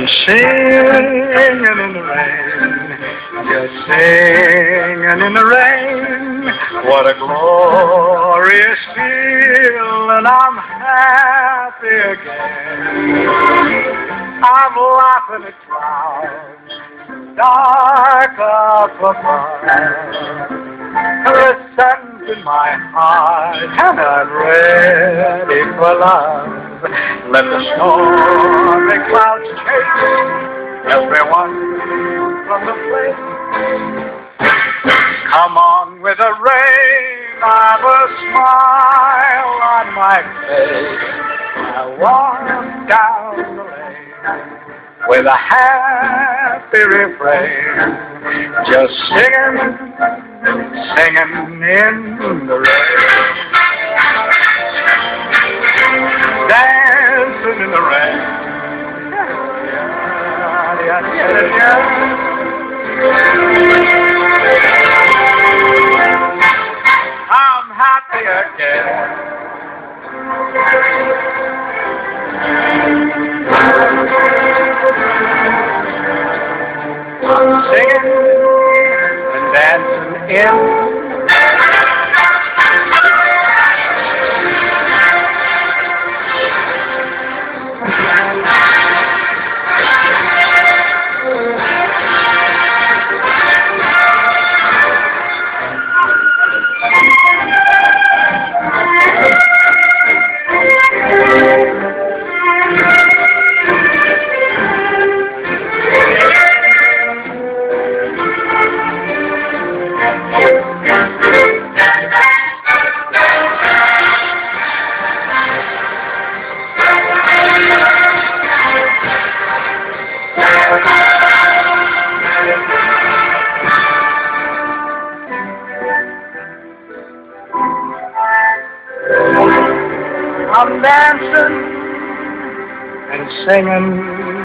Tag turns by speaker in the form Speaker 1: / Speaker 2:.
Speaker 1: Singing in the rain, just singing in the rain. What a glorious feeling, I'm happy again. I'm laughing at clouds, dark up above. There's sun in my heart, and I'm ready for love. Let the stormy clouds chase everyone from the place. Come on with the rain, I've a smile on my face. I walk down the lane with a happy refrain, just singing, singing in the rain. Dancing in the rain. I'm happy again. I'm singing and dancing in. I'm dancing and singing